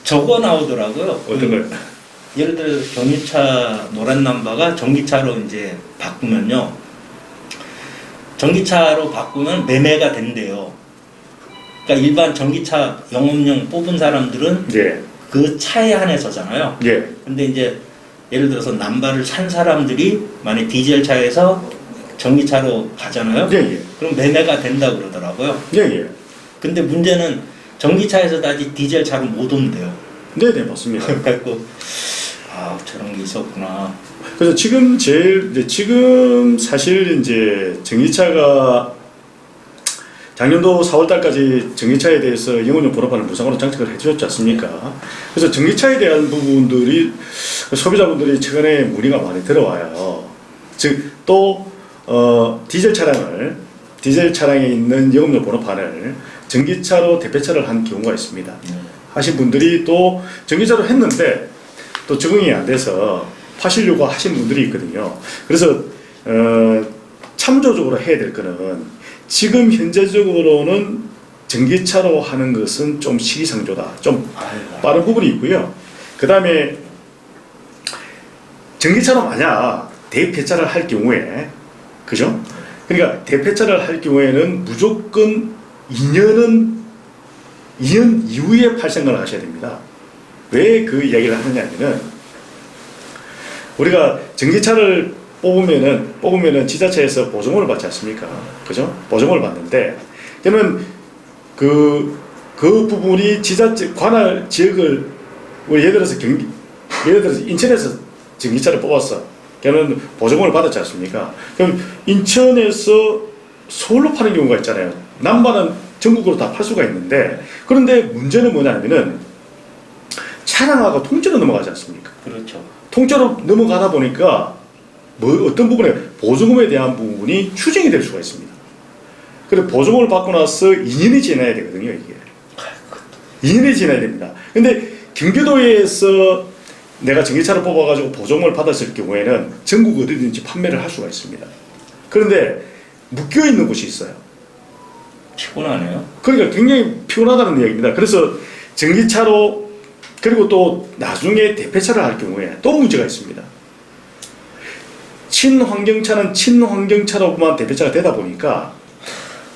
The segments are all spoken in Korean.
저거 나오더라고요. 어떤 거요? 예를 들어 경유차 노란 남바가 전기차로 이제 바꾸면요. 전기차로 바꾸면 매매가 된대요. 그러니까 일반 전기차 영업용 뽑은 사람들은 예. 그 차에 한해서잖아요. 예. 근데 이제 예를 들어서 남바를 산 사람들이 만약 디젤 차에서 전기차로 가잖아요. 예, 예. 그럼 매매가 된다 그러더라고요. 예, 예. 근데 문제는 전기차에서 다시 디젤 차로 못 온대요. 네, 네, 맞습니다. 그래갖고 아 저런 게 있었구나. 그래서 지금 사실 이제 전기차가 작년도 4월달까지 전기차에 대해서 영업용 번호판을 무상으로 장착을 해주셨지 않습니까? 그래서 전기차에 대한 부분들이 소비자분들이 최근에 문의가 많이 들어와요. 즉 또 디젤 차량에 있는 영업용 번호판을 전기차로 대폐차를 한 경우가 있습니다. 하신 분들이 또 전기차로 했는데 또 적응이 안 돼서 파시려고 하신 분들이 있거든요. 그래서 참조적으로 해야 될 거는 지금 현재적으로는 전기차로 하는 것은 좀 시기상조다. 좀 빠른 부분이 있고요. 그 다음에 전기차로 만약 대폐차를 할 경우에 그죠? 그러니까 대폐차를 할 경우에는 무조건 2년 이후에 팔 생각을 하셔야 됩니다. 왜 그 이야기를 하느냐면은 우리가 전기차를 뽑으면은 지자체에서 보증금을 받지 않습니까? 그죠? 보증금을 받는데 그러면 그 부분이 지자체 관할 지역을 예를 들어서 인천에서 전기차를 뽑았어. 걔는 보증금을 받았지 않습니까? 그럼 인천에서 서울로 파는 경우가 있잖아요. 남바는 전국으로 다 팔 수가 있는데 그런데 문제는 뭐냐면은 차량하고 통째로 넘어가지 않습니까? 그렇죠. 통째로 넘어가다 보니까 어떤 부분에 보증금에 대한 부분이 추징이 될 수가 있습니다. 그래서 보증금을 받고 나서 2년이 지나야 되거든요, 이게. 2년이 지나야 됩니다. 근데 경기도에서 내가 전기차를 뽑아가지고 보증금을 받았을 경우에는 전국 어디든지 판매를 할 수가 있습니다. 그런데 묶여있는 곳이 있어요. 피곤하네요. 그러니까 굉장히 피곤하다는 이야기입니다. 그래서 전기차로 그리고 또 나중에 대폐차를 할 경우에 또 문제가 있습니다. 친환경차는 친환경차로만 대폐차가 되다 보니까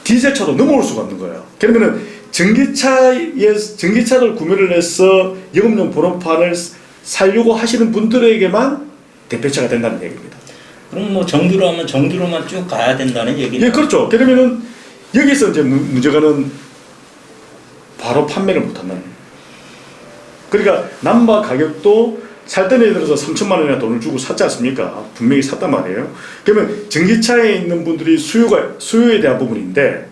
디젤차로 넘어올 수가 없는 거예요. 그러면은 전기차를 구매를 해서 영업용 번호판을 살려고 하시는 분들에게만 대폐차가 된다는 얘기입니다. 그럼 뭐 전기로 하면 전기로만 쭉 가야 된다는 얘기죠. 예, 그렇죠. 그러면은 여기서 이제 문제가는 바로 판매를 못한다는 거예요. 그러니까 남바 가격도 살 때는 예를 들어서 3천만 원이나 돈을 주고 샀지 않습니까? 분명히 샀단 말이에요. 그러면 전기차에 있는 분들이 수요에 대한 부분인데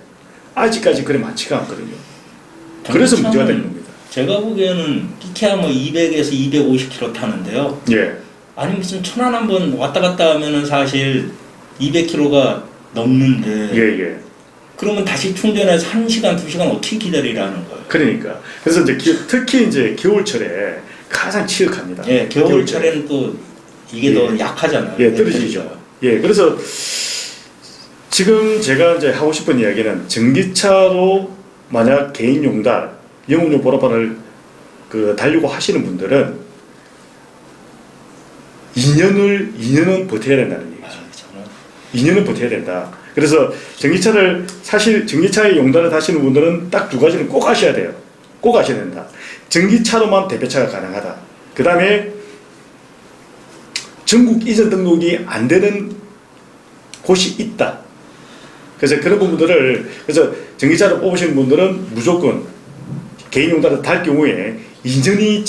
아직까지 그래 많지가 않거든요. 그래서 문제가 되는 겁니다. 제가 보기에는 끼케야 뭐 200에서 250km 타는데요. 예. 아니 무슨 천안 한번 왔다 갔다 하면은 사실 200km가 넘는데. 예. 그러면 다시 충전해서 1시간, 2시간 어떻게 기다리라는 거예요? 그러니까. 그래서 이제 특히 이제 겨울철에 가장 취약합니다. 예, 겨울철에는 또 이게 더 약하잖아요. 예, 떨어지죠. 예, 그래서 지금 제가 이제 하고 싶은 이야기는 전기차로 만약 개인 용달, 영업용 번호판을 달려고 하시는 분들은 2년은 버텨야 된다는 얘기죠. 2년은 버텨야 된다. 그래서 전기차에 용달을 하시는 분들은 딱 두 가지는 꼭 하셔야 돼요. 꼭 하셔야 된다. 전기차로만 대폐차가 가능하다. 그 다음에 전국 이전 등록이 안 되는 곳이 있다. 그래서 그런 부분들을, 그래서 전기차를 뽑으시는 분들은 무조건 개인 용달을 달 경우에 2년이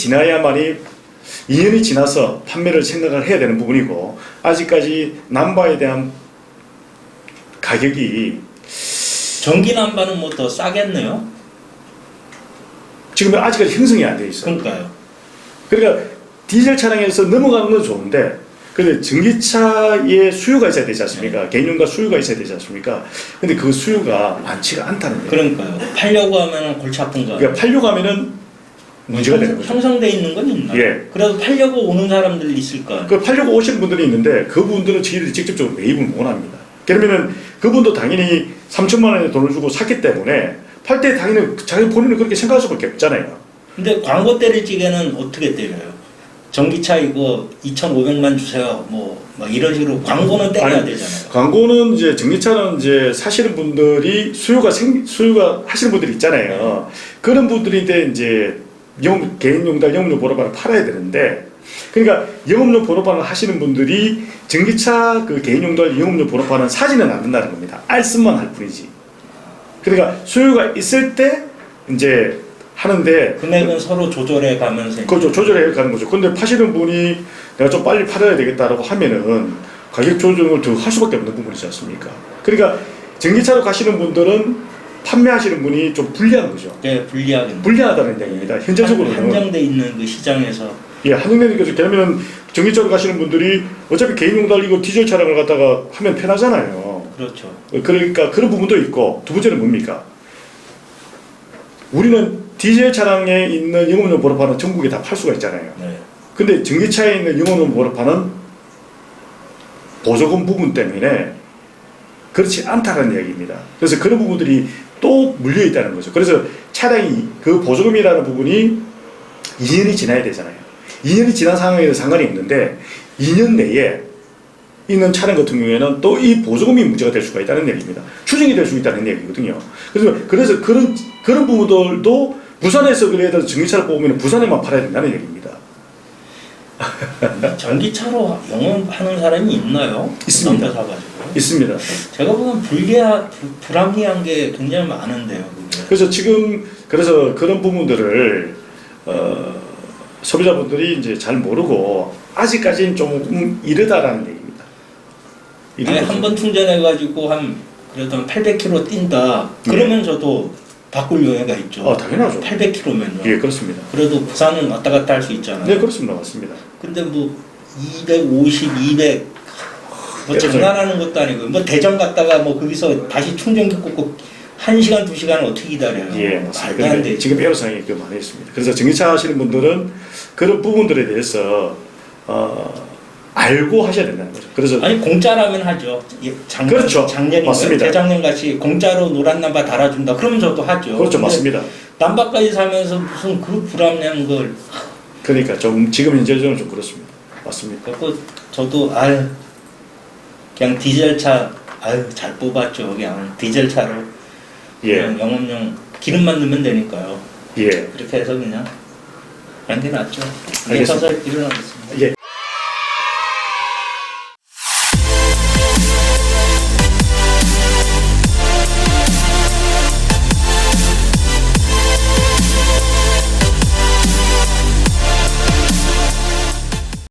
지나서 판매를 생각을 해야 되는 부분이고, 아직까지 남바에 대한 가격이 전기 남바는 뭐 더 싸겠네요. 지금 아직까지 형성이 안 돼 있어요. 그러니까요. 그러니까 디젤 차량에서 넘어가는 건 좋은데, 근데 전기차에 수요가 있어야 되지 않습니까? 개인용과 수요가 있어야 되지 않습니까? 근데 그 수요가 많지가 않다는 거예요. 그러니까요. 팔려고 하면 골치 아픈 거예요. 그러니까 팔려고 하면은 문제가 되는 거죠. 형성돼 있는 건 있나요? 예. 그래도 팔려고 오는 사람들이 있을까? 그 팔려고 오시는 분들이 있는데 그분들은 저희들이 직접적으로 매입을 못 합니다. 그러면은 그분도 당연히 3천만 원의 돈을 주고 샀기 때문에 팔 때 당연히 자기 본인은 그렇게 생각할 수밖에 없잖아요. 근데 광고 때릴 적에는 어떻게 때려요? 전기차 이거 2,500만 주세요. 뭐 막 이런 식으로 광고는 때려야 아니, 되잖아요. 광고는 이제 전기차는 이제 사시는 분들이 수요가 하시는 분들이 있잖아요. 그런 분들인데 이제 개인 용달 영업용 번호판을 팔아야 되는데, 그러니까 영업용 번호판을 하시는 분들이 전기차 그 개인 용달 영업용 번호판은 사지는 않는다는 겁니다. 알쓰만 할 뿐이지. 그러니까 수요가 있을 때 이제 하는데, 금액은 서로 조절해 가면서 그렇죠. 조절해 가는 거죠. 근데 파시는 분이 내가 좀 빨리 팔아야 되겠다라고 하면은 가격 조정을 더 할 수밖에 없는 부분이지 않습니까? 그러니까 전기차로 가시는 분들은 판매하시는 분이 좀 불리한 거죠. 네, 불리하다는 얘기입니다. 현재적으로는. 한정돼 있는 그 시장에서. 예, 한정되는 거죠. 왜냐면 전기차로 가시는 분들이 어차피 개인용 달리고 디젤 차량을 갖다가 하면 편하잖아요. 그렇죠. 그러니까 그런 부분도 있고, 두 번째는 뭡니까? 우리는 디젤 차량에 있는 영업용 번호판은 전국에 다 팔 수가 있잖아요. 네. 근데 전기차에 있는 영업용 번호판은 보조금 부분 때문에 그렇지 않다는 얘기입니다. 그래서 그런 부분들이 또 물려 있다는 거죠. 그래서 차량이 그 보조금이라는 부분이 2년이 지나야 되잖아요. 2년이 지난 상황에는 상관이 없는데 2년 내에 있는 차량 같은 경우에는 또 이 보조금이 문제가 될 수가 있다는 얘기입니다. 추징이 될 수 있다는 얘기거든요. 그래서 그런 부분들도 부산에서 그래도 전기차를 뽑으면 부산에만 팔아야 된다는 얘기입니다. 전기차로 영업하는 사람이 있나요? 있습니다. 넘겨사가지고. 있습니다. 제가 보면 불합리한 게 굉장히 많은데요. 그게. 그래서 지금 그런 부분들을 소비자분들이 이제 잘 모르고 아직까지는 조금 이르다라는 얘기입니다. 아니, 한번 충전해가지고 그래도 한 800km 뛴다. 그러면 저도 바꿀 여유가 있죠. 당연하죠. 800km면요. 예, 그렇습니다. 그래도 부산은 왔다 갔다 할 수 있잖아요. 네, 그렇습니다. 맞습니다. 근데 뭐 250, 200 뭐 그렇죠. 장난하는 것도 아니고 뭐 대전 갔다가 뭐 거기서 다시 충전기 꽂고 1시간, 2시간을 어떻게 기다려요? 예, 말도 안 맞습니다. 되지. 지금 애로사항이 그 많이 있습니다. 그래서 전기차 하시는 분들은 그런 부분들에 대해서 알고 하셔야 된다는 거죠. 그래서 아니 공짜라면 하죠. 그렇죠. 작년인가요? 맞습니다. 재작년 같이 공짜로 노란 남바 달아준다. 그러면 저도 하죠. 그렇죠, 근데 맞습니다. 남바까지 사면서 무슨 그 불합리한 걸. 그러니까 좀 지금 현재는 좀 그렇습니다. 맞습니다. 그래서 저도 그냥 디젤차 잘 뽑았죠. 그냥 디젤차로 예, 그냥 영업용 기름만 넣으면 되니까요. 예, 그렇게 해서 그냥 하는 게 낫죠. 알겠습니다. 서서 일어나겠습니다. 예.